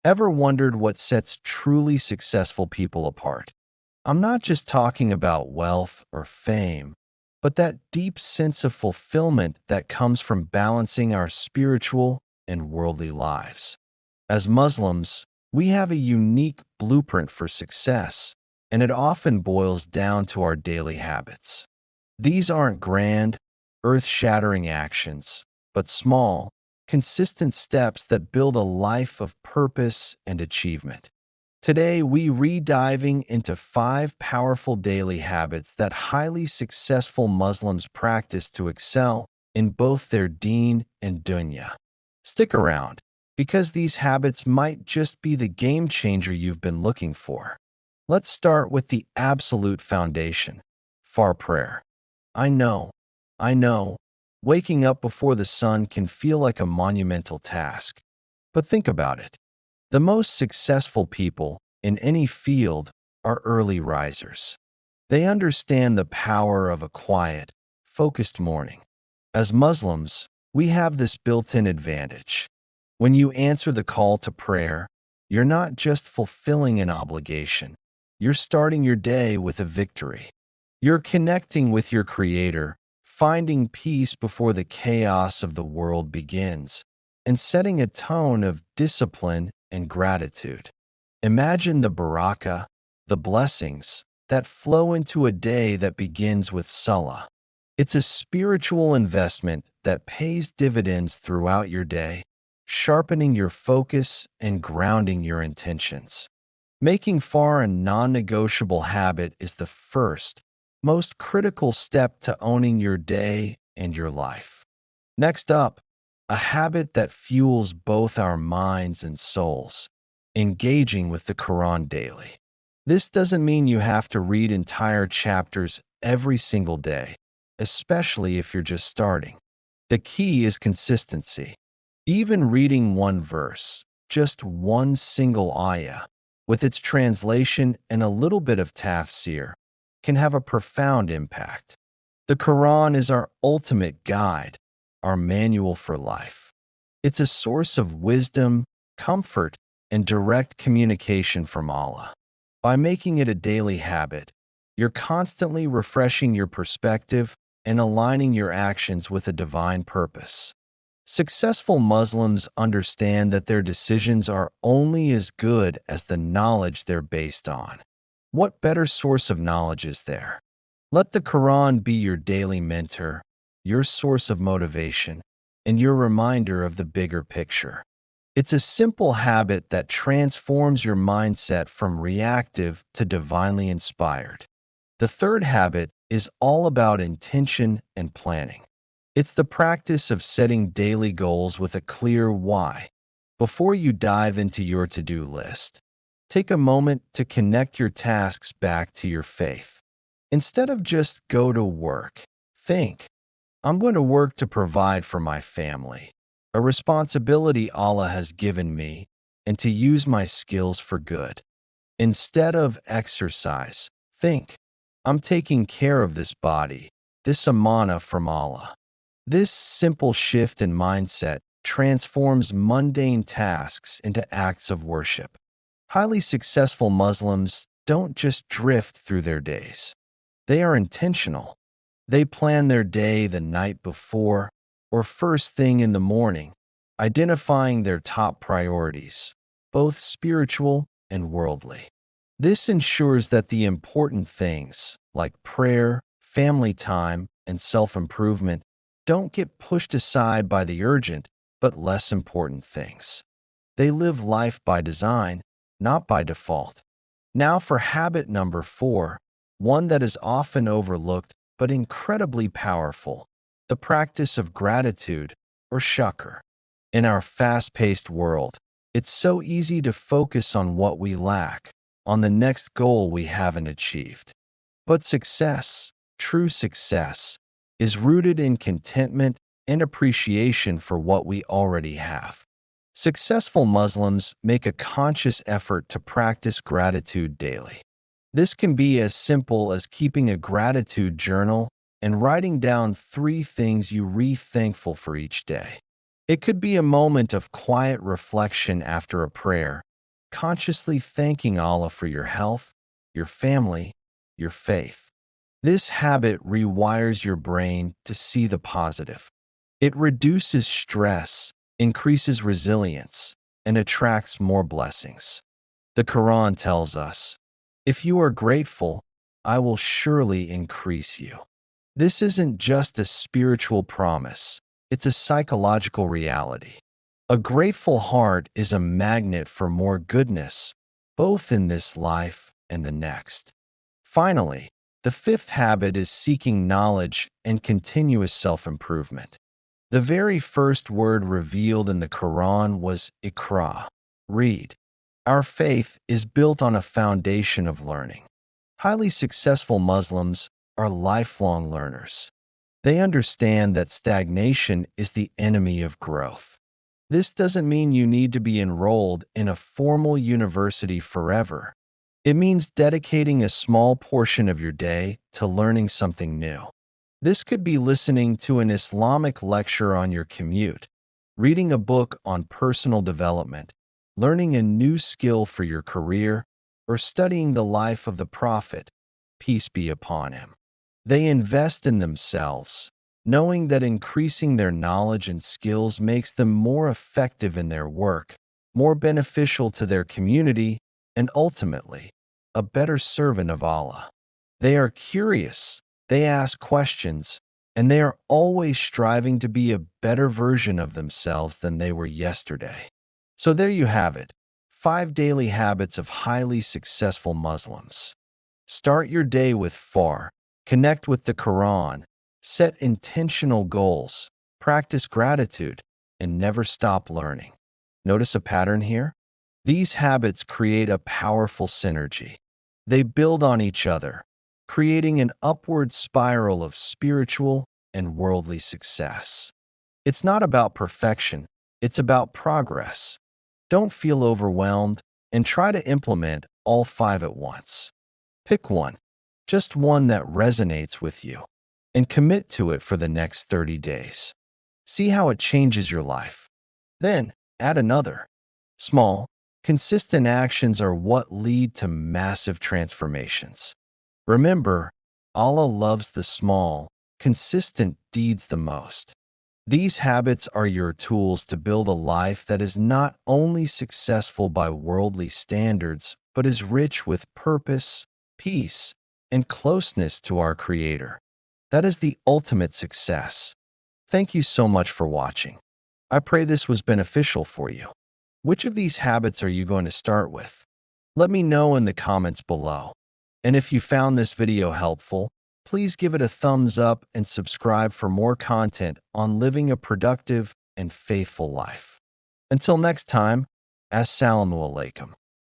Ever wondered what sets truly successful people apart? I'm not just talking about wealth or fame, but that deep sense of fulfillment that comes from balancing our spiritual and worldly lives. As Muslims, we have a unique blueprint for success, and it often boils down to our daily habits. These aren't grand, earth shattering actions, but small, consistent steps that build a life of purpose and achievement. Today, we re-diving into 5 powerful daily habits that highly successful Muslims practice to excel in both their deen and dunya. Stick around, because these habits might just be the game changer you've been looking for. Let's start with the absolute foundation, far prayer. I know, I know, waking up before the sun can feel like a monumental task. But think about it. The most successful people in any field are early risers. They understand the power of a quiet, focused morning. As Muslims, we have this built-in advantage. When you answer the call to prayer, you're not just fulfilling an obligation, you're starting your day with a victory. You're connecting with your Creator, finding peace before the chaos of the world begins, and setting a tone of discipline and gratitude. Imagine the barakah, the blessings, that flow into a day that begins with salah. It's a spiritual investment that pays dividends throughout your day, sharpening your focus and grounding your intentions. Making far a non-negotiable habit is the first, most critical step to owning your day and your life. Next up, a habit that fuels both our minds and souls, engaging with the Quran daily. This doesn't mean you have to read entire chapters every single day, especially if you're just starting. The key is consistency. Even reading one verse, just one single ayah, with its translation and a little bit of tafsir, can have a profound impact. The Quran is our ultimate guide, our manual for life. It's a source of wisdom, comfort, and direct communication from Allah. By making it a daily habit, you're constantly refreshing your perspective and aligning your actions with a divine purpose. Successful Muslims understand that their decisions are only as good as the knowledge they're based on. What better source of knowledge is there? Let the Quran be your daily mentor, your source of motivation, and your reminder of the bigger picture. It's a simple habit that transforms your mindset from reactive to divinely inspired. The third habit is all about intention and planning. It's the practice of setting daily goals with a clear why. Before you dive into your to-do list, take a moment to connect your tasks back to your faith. Instead of just go to work, think, I'm going to work to provide for my family, a responsibility Allah has given me, and to use my skills for good. Instead of exercise, think, I'm taking care of this body, this amana from Allah. This simple shift in mindset transforms mundane tasks into acts of worship. Highly successful Muslims don't just drift through their days. They are intentional. They plan their day the night before or first thing in the morning, identifying their top priorities, both spiritual and worldly. This ensures that the important things, like prayer, family time, and self-improvement, don't get pushed aside by the urgent but less important things. They live life by design, not by default. Now for habit number 4, one that is often overlooked but incredibly powerful, the practice of gratitude, or shukr. In our fast-paced world, it's so easy to focus on what we lack, on the next goal we haven't achieved. But success, true success, is rooted in contentment and appreciation for what we already have. Successful Muslims make a conscious effort to practice gratitude daily. This can be as simple as keeping a gratitude journal and writing down 3 things you're thankful for each day. It could be a moment of quiet reflection after a prayer, consciously thanking Allah for your health, your family, your faith. This habit rewires your brain to see the positive. It reduces stress, increases resilience, and attracts more blessings. The Quran tells us, "If you are grateful, I will surely increase you." This isn't just a spiritual promise, it's a psychological reality. A grateful heart is a magnet for more goodness, both in this life and the next. Finally, the fifth habit is seeking knowledge and continuous self-improvement. The very first word revealed in the Quran was Iqra, read. Our faith is built on a foundation of learning. Highly successful Muslims are lifelong learners. They understand that stagnation is the enemy of growth. This doesn't mean you need to be enrolled in a formal university forever. It means dedicating a small portion of your day to learning something new. This could be listening to an Islamic lecture on your commute, reading a book on personal development, learning a new skill for your career, or studying the life of the Prophet, peace be upon him. They invest in themselves, knowing that increasing their knowledge and skills makes them more effective in their work, more beneficial to their community, and ultimately, a better servant of Allah. They are curious, they ask questions, and they are always striving to be a better version of themselves than they were yesterday. So there you have it, 5 daily habits of highly successful Muslims. Start your day with FAR, connect with the Quran, set intentional goals, practice gratitude, and never stop learning. Notice a pattern here? These habits create a powerful synergy. They build on each other, creating an upward spiral of spiritual and worldly success. It's not about perfection, it's about progress. Don't feel overwhelmed and try to implement all 5 at once. Pick one, just one that resonates with you, and commit to it for the next 30 days. See how it changes your life. Then add another. Small, consistent actions are what lead to massive transformations. Remember, Allah loves the small, consistent deeds the most. These habits are your tools to build a life that is not only successful by worldly standards, but is rich with purpose, peace, and closeness to our Creator. That is the ultimate success. Thank you so much for watching. I pray this was beneficial for you. Which of these habits are you going to start with? Let me know in the comments below. And if you found this video helpful, please give it a thumbs up and subscribe for more content on living a productive and faithful life. Until next time, Assalamu alaikum.